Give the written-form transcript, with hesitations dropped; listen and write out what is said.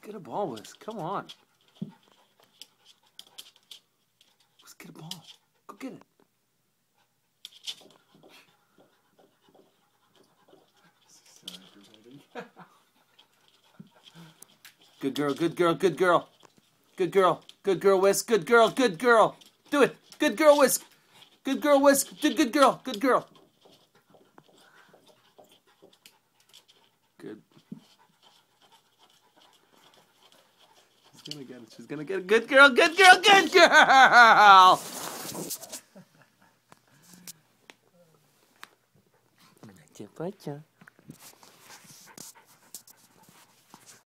Get a ball, Whisk. Come on. Whisk, get a ball. Go get it. Good girl, good girl, good girl. Good girl, good girl, Whisk. Good girl, good girl. Do it. Good girl, Whisk. Good girl, Whisk. Good girl, good girl. Good. She's gonna get it. She's gonna get it. Good girl, good girl, good girl. Baca, baca.